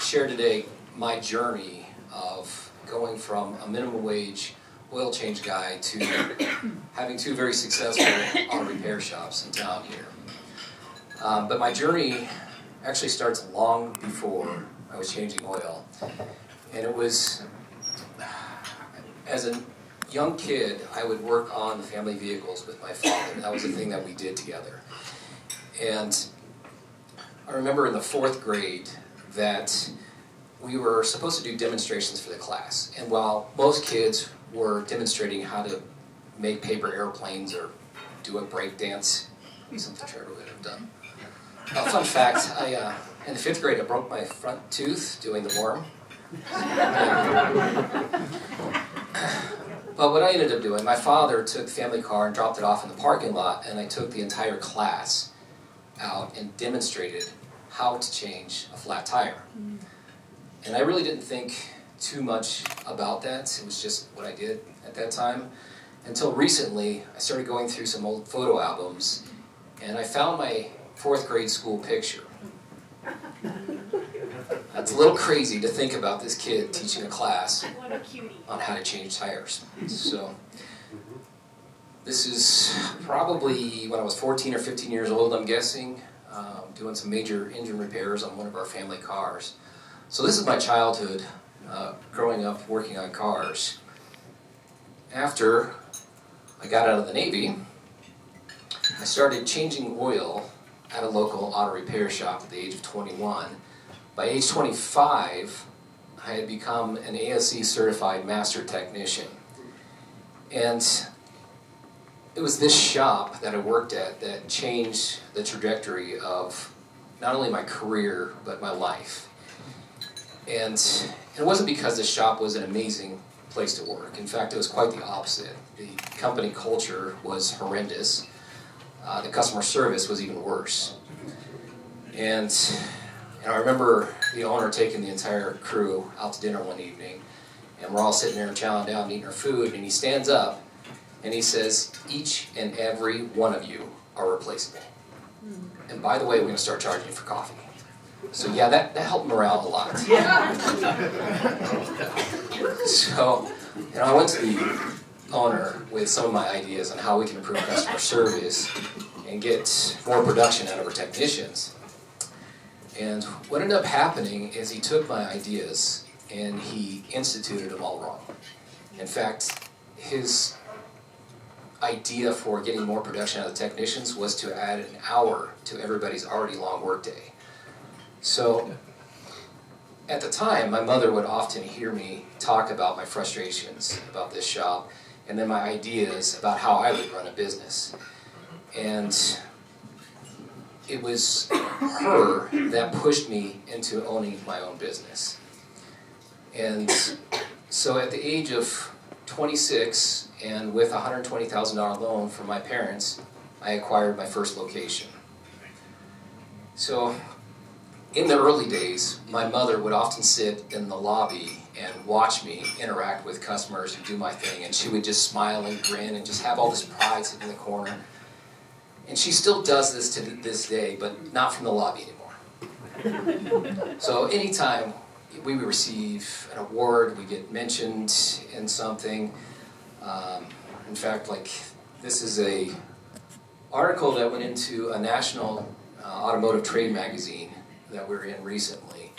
share today my journey of going from a minimum wage oil change guy to having two very successful auto repair shops in town here. But my journey actually starts long before I was changing oil. And it was, as a young kid, I would work on the family vehicles with my father. That was the thing that we did together. And I remember in the 4th grade that we were supposed to do demonstrations for the class. And while most kids were demonstrating how to make paper airplanes or do a break dance, something Trevor would have done. Fun fact, in the 5th grade I broke my front tooth doing the worm. But what I ended up doing, my father took the family car and dropped it off in the parking lot, and I took the entire class out and demonstrated how to change a flat tire. And I really didn't think too much about that. It was just what I did at that time. Until recently, I started going through some old photo albums, and I found my 4th grade school picture. It's a little crazy to think about this kid teaching a class on how to change tires. So this is probably when I was 14 or 15 years old, I'm guessing, doing some major engine repairs on one of our family cars. So this is my childhood, growing up working on cars. After I got out of the Navy, I started changing oil at a local auto repair shop at the age of 21. By age 25, I had become an ASE certified master technician. And it was this shop that I worked at that changed the trajectory of not only my career, but my life. And it wasn't because the shop was an amazing place to work. In fact, it was quite the opposite. The company culture was horrendous. The customer service was even worse. And I remember the owner taking the entire crew out to dinner one evening, and we're all sitting there chowing down and eating our food, and he stands up and he says, "Each and every one of you are replaceable. And by the way, we're going to start charging you for coffee." So yeah, that helped morale a lot. So, I went to the owner with some of my ideas on how we can improve customer service and get more production out of our technicians. And what ended up happening is he took my ideas and he instituted them all wrong. In fact, his idea for getting more production out of the technicians was to add an hour to everybody's already long workday. So at the time, my mother would often hear me talk about my frustrations about this shop and then my ideas about how I would run a business. And it was her that pushed me into owning my own business. And so at the age of 26, and with a $120,000 loan from my parents, I acquired my first location. So in the early days, my mother would often sit in the lobby and watch me interact with customers and do my thing, and she would just smile and grin and just have all this pride sitting in the corner. And she still does this to this day, but not from the lobby anymore. So anytime we receive an award, we get mentioned in something. In fact, like this is a article that went into a national automotive trade magazine that we're in recently.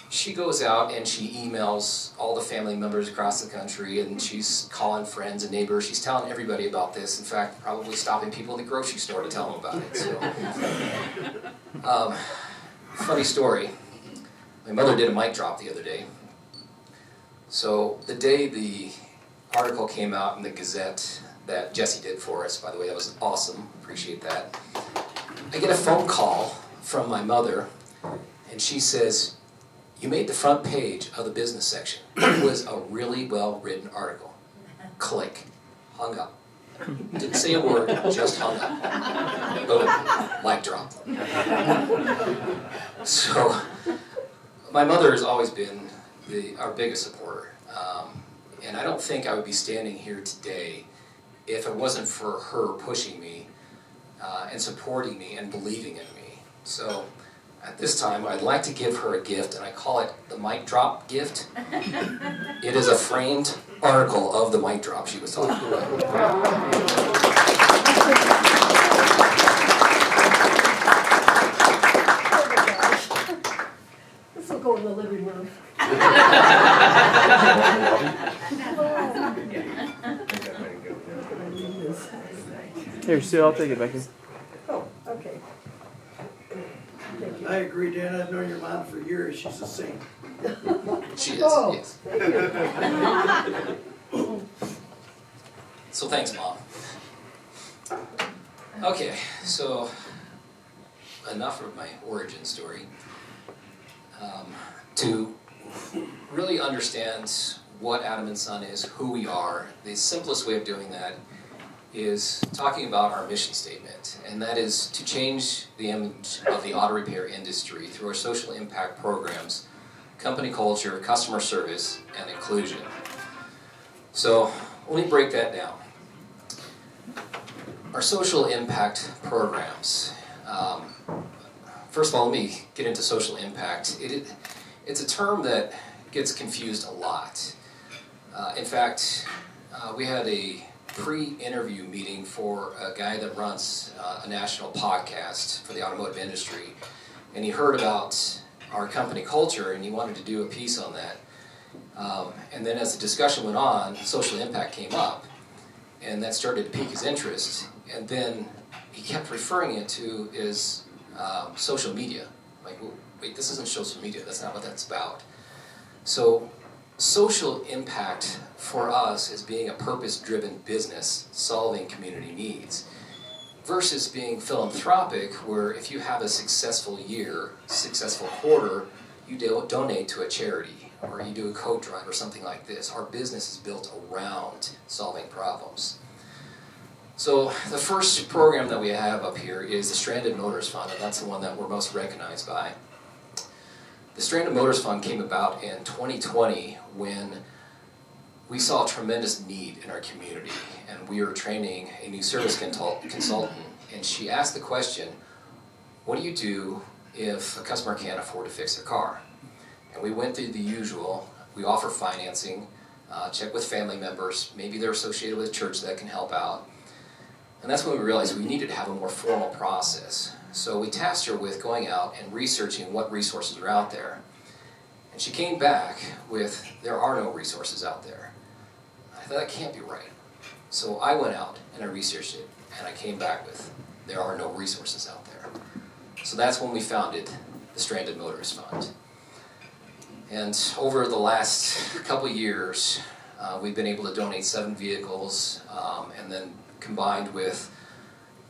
She goes out and she emails all the family members across the country, and she's calling friends and neighbors. She's telling everybody about this. In fact, probably stopping people in the grocery store to tell them about it. So, funny story. My mother did a mic drop the other day. So the day the article came out in the Gazette that Jesse did for us, by the way, that was awesome. Appreciate that. I get a phone call from my mother, and she says, "You made the front page of the business section. It was a really well-written article." Click. Hung up. Didn't say a word, just hung up. Boom. Mic drop. So, my mother has always been our biggest supporter. And I don't think I would be standing here today if it wasn't for her pushing me and supporting me and believing in me. So At this time, I'd like to give her a gift, and I call it the mic drop gift. It is a framed article of the mic drop she was talking about. This will go in the living room. Here, Sue, I'll take it back here. Oh, okay. Thank you. I agree, Dan. I've known your mom for years. She's a saint. She is, Oh. yes. So thanks, Mom. Okay, so enough of my origin story. To really understand what Adam and Son is, who we are, the simplest way of doing that is talking about our mission statement, and that is to change the image of the auto repair industry through our social impact programs, company culture, customer service, and inclusion. So let me break that down. Our social impact programs. First of all, let me get into social impact. It's a term that gets confused a lot. In fact, we had a pre-interview meeting for a guy that runs a national podcast for the automotive industry, and he heard about our company culture and he wanted to do a piece on that. And then as the discussion went on, social impact came up, and that started to pique his interest, and then he kept referring it to as social media. Like, well, wait, this isn't social media, that's not what that's about. So social impact for us is being a purpose-driven business solving community needs versus being philanthropic, where if you have a successful year, successful quarter, you donate to a charity or you do a coat drive or something like this. Our business is built around solving problems. So the first program that we have up here is the Stranded Motors Fund, and that's the one that we're most recognized by. The Stranded Motors Fund came about in 2020 when we saw a tremendous need in our community, and we were training a new service consultant, and she asked the question, what do you do if a customer can't afford to fix their car? And we went through the usual. We offer financing, check with family members, maybe they're associated with a church that can help out. And that's when we realized we needed to have a more formal process. So we tasked her with going out and researching what resources are out there. And she came back with, there are no resources out there. I thought, that can't be right. So I went out and I researched it, and I came back with, there are no resources out there. So that's when we founded the Stranded Motors Fund. And over the last couple years, we've been able to donate 7 vehicles, and then combined with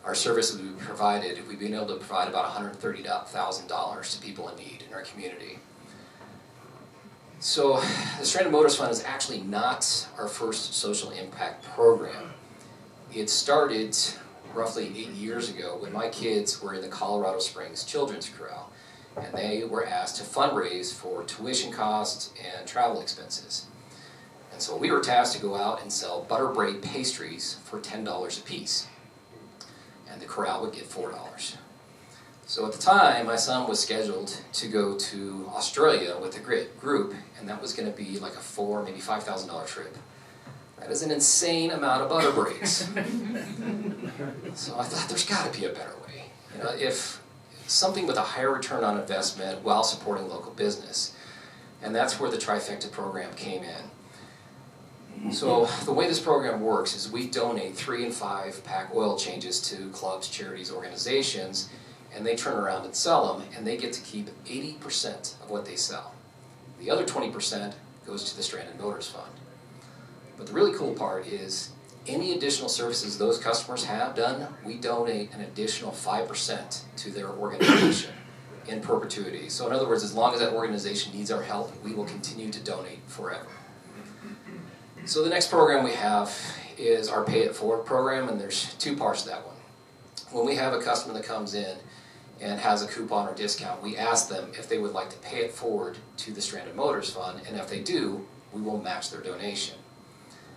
our services we've provided, we've been able to provide about $130,000 to people in need in our community. So the Stranded Motors Fund is actually not our first social impact program. It started roughly 8 years ago when my kids were in the Colorado Springs Children's Corral, and they were asked to fundraise for tuition costs and travel expenses. And so we were tasked to go out and sell butter braid pastries for $10 a piece, and the corral would get $4. So at the time, my son was scheduled to go to Australia with the group, and that was going to be like a $4,000, maybe $5,000 trip. That is an insane amount of butter braids. So I thought, there's got to be a better way. You know, if something with a higher return on investment while supporting local business. And that's where the Trifecta program came in. So the way this program works is we donate 3- and 5-pack oil changes to clubs, charities, organizations, and they turn around and sell them, and they get to keep 80% of what they sell. The other 20% goes to the Stranded Motors Fund. But the really cool part is any additional services those customers have done, we donate an additional 5% to their organization in perpetuity. So in other words, as long as that organization needs our help, we will continue to donate forever. So the next program we have is our Pay It Forward program, and there's 2 parts to that one. When we have a customer that comes in and has a coupon or discount, we ask them if they would like to pay it forward to the Stranded Motors Fund, and if they do, we will match their donation.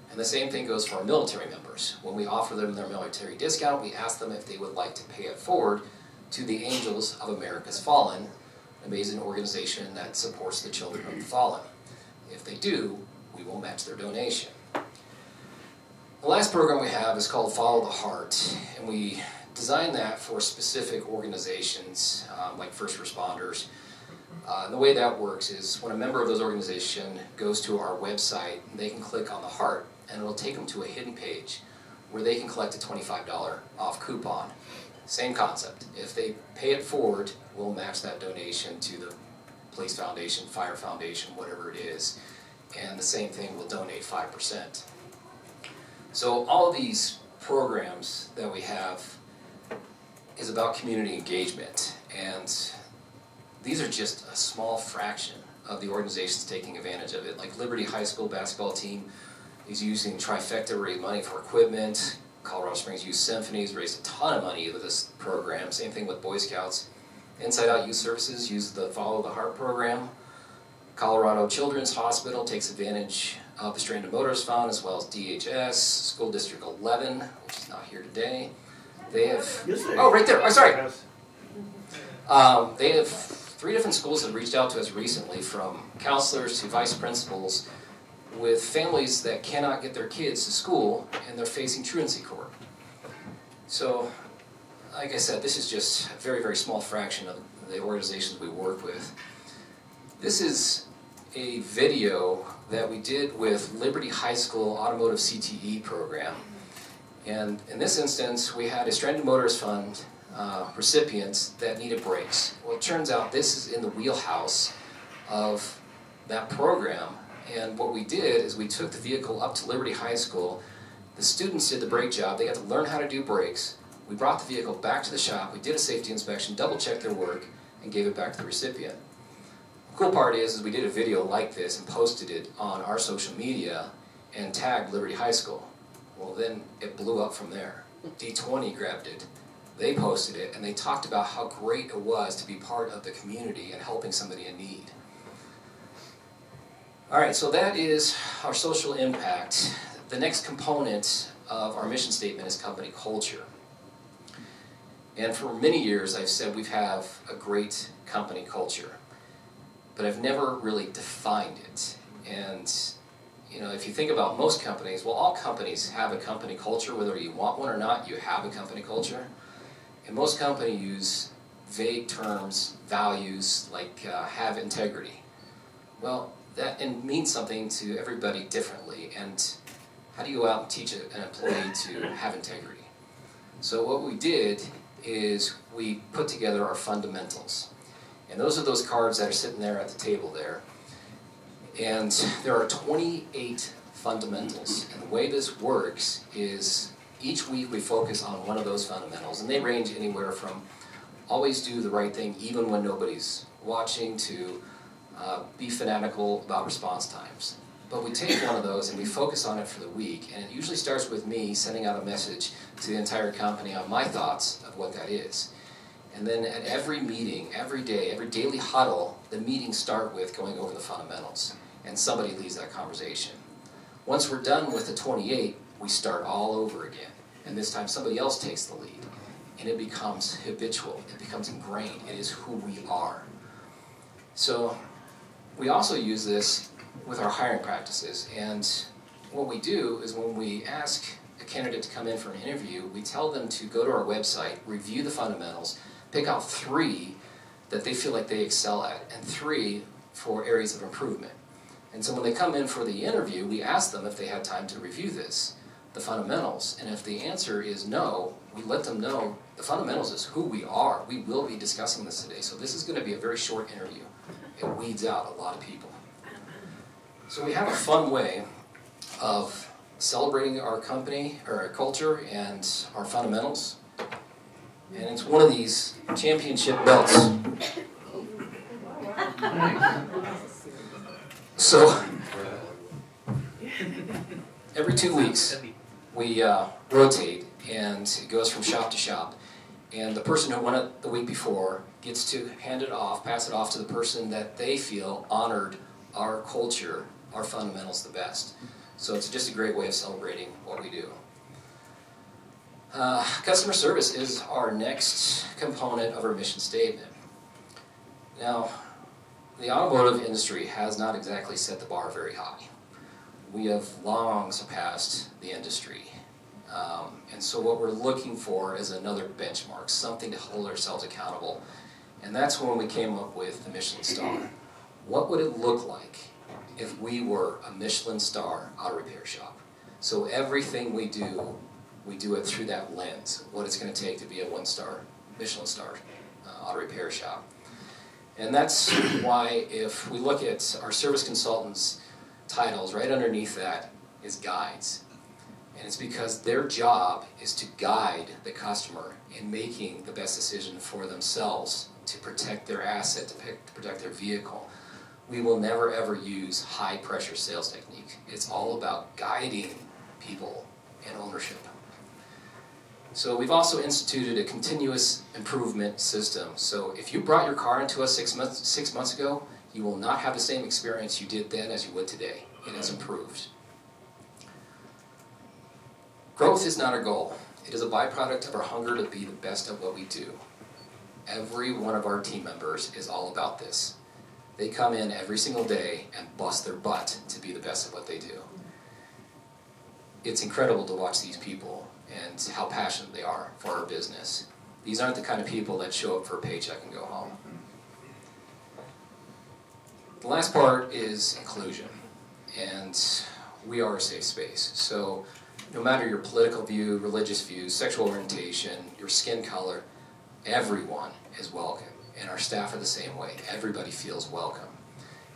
And the same thing goes for our military members. When we offer them their military discount, we ask them if they would like to pay it forward to the Angels of America's Fallen, amazing organization that supports the children of the fallen. If they do, we will match their donation. The last program we have is called Follow the Heart, and we designed that for specific organizations like first responders. And the way that works is when a member of those organizations goes to our website, they can click on the heart, and it'll take them to a hidden page where they can collect a $25 off coupon. Same concept. If they pay it forward, we'll match that donation to the Police Foundation, Fire Foundation, whatever it is. And the same thing, we'll donate 5%. So all of these programs that we have is about community engagement. And these are just a small fraction of the organizations taking advantage of it. Like Liberty High School basketball team is using Trifecta to raise money for equipment. Colorado Springs Youth Symphonies raised a ton of money with this program. Same thing with Boy Scouts. Inside Out Youth Services uses the Follow the Heart program. Colorado Children's Hospital takes advantage of the Stranded Motorist Fund, as well as DHS, School District 11, which is not here today. They have, oh, right there, oh, sorry. They have 3 different schools that reached out to us recently, from counselors to vice principals, with families that cannot get their kids to school and they're facing truancy court. So, like I said, this is just a very, very small fraction of the organizations we work with. This is a video that we did with Liberty High School Automotive CTE program. And in this instance, we had a Stranded Motorist Fund recipients that needed brakes. Well, it turns out this is in the wheelhouse of that program. And what we did is we took the vehicle up to Liberty High School. The students did the brake job. They got to learn how to do brakes. We brought the vehicle back to the shop. We did a safety inspection, double-checked their work, and gave it back to the recipient. The cool part is we did a video like this and posted it on our social media and tagged Liberty High School. Well, then it blew up from there. D20 grabbed it. They posted it, and they talked about how great it was to be part of the community and helping somebody in need. All right, so that is our social impact. The next component of our mission statement is company culture. And for many years, I've said we have a great company culture, but I've never really defined it. And you know, if you think about most companies, well, all companies have a company culture, whether you want one or not, you have a company culture. And most companies use vague terms, values, like have integrity. Well, that means something to everybody differently. And how do you go out and teach an employee to have integrity? So what we did is we put together our fundamentals. And those are those cards that are sitting there at the table there. And there are 28 fundamentals. And the way this works is each week we focus on one of those fundamentals. And they range anywhere from always do the right thing even when nobody's watching to be fanatical about response times. But we take one of those and we focus on it for the week. And it usually starts with me sending out a message to the entire company on my thoughts of what that is. And then at every meeting, every day, every daily huddle, the meetings start with going over the fundamentals. And somebody leads that conversation. Once we're done with the 28, we start all over again. And this time somebody else takes the lead. And it becomes habitual. It becomes ingrained. It is who we are. So we also use this with our hiring practices. And what we do is when we ask a candidate to come in for an interview, we tell them to go to our website, review the fundamentals, pick out 3 that they feel like they excel at, and 3 for areas of improvement. And so when they come in for the interview, we ask them if they had time to review this, the fundamentals. And if the answer is no, we let them know the fundamentals is who we are. We will be discussing this today. So this is going to be a very short interview. It weeds out a lot of people. So we have a fun way of celebrating our company, or our culture, and our fundamentals. And it's one of these championship belts. So, every 2 weeks, we rotate, and it goes from shop to shop. And the person who won it the week before gets to hand it off, pass it off to the person that they feel honored our culture, our fundamentals the best. So it's just a great way of celebrating what we do. Customer service is our next component of our mission statement. Now, the automotive industry has not exactly set the bar very high. We have long surpassed the industry. And so what we're looking for is another benchmark, something to hold ourselves accountable. And that's when we came up with the Michelin Star. What would it look like if we were a Michelin Star auto repair shop? So everything we do it through that lens, what it's going to take to be a one-star, Michelin Star auto repair shop. And that's why if we look at our service consultants' titles, right underneath that is guides. And it's because their job is to guide the customer in making the best decision for themselves to protect their asset, to protect their vehicle. We will never ever use high pressure sales technique. It's all about guiding people in ownership. So we've also instituted a continuous improvement system. So if you brought your car into us 6 months ago, you will not have the same experience you did then as you would today. It has improved. Growth is not our goal. It is a byproduct of our hunger to be the best at what we do. Every one of our team members is all about this. They come in every single day and bust their butt to be the best at what they do. It's incredible to watch these people and how passionate they are for our business. These aren't the kind of people that show up for a paycheck and go home. The last part is inclusion, and we are a safe space. So no matter your political view, religious views, sexual orientation, your skin color, everyone is welcome, and our staff are the same way. Everybody feels welcome.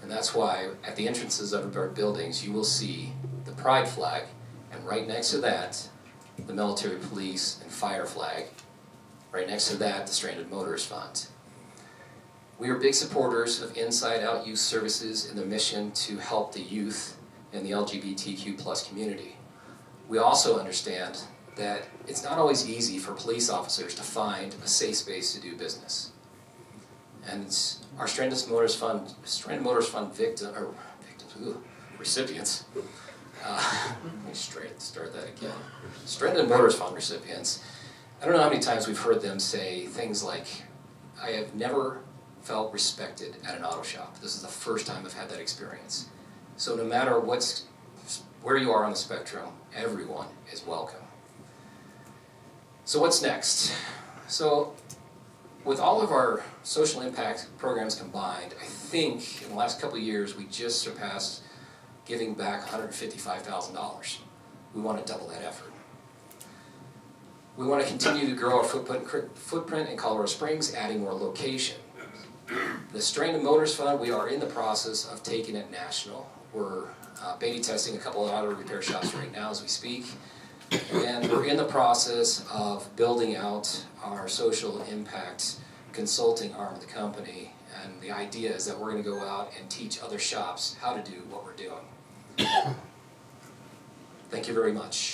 And that's why at the entrances of our buildings you will see the pride flag, and right next to that, the military, police, and fire flag. Right next to that, the Stranded Motors Fund. We are big supporters of inside-out youth services in the mission to help the youth and the LGBTQ+ community. We also understand that it's not always easy for police officers to find a safe space to do business. And our Stranded Motors Fund recipients, let me start that again. Stranded Motors Fund recipients, I don't know how many times we've heard them say things like, I have never felt respected at an auto shop. This is the first time I've had that experience. So no matter where you are on the spectrum, everyone is welcome. So what's next? So with all of our social impact programs combined, I think in the last couple of years we just surpassed giving back $155,000. We want to double that effort. We want to continue to grow our footprint in Colorado Springs, adding more location. The Stranded Motors Fund, we are in the process of taking it national. We're beta testing a couple of auto repair shops right now as we speak. And we're in the process of building out our social impact consulting arm of the company. And the idea is that we're going to go out and teach other shops how to do what we're doing. Thank you very much.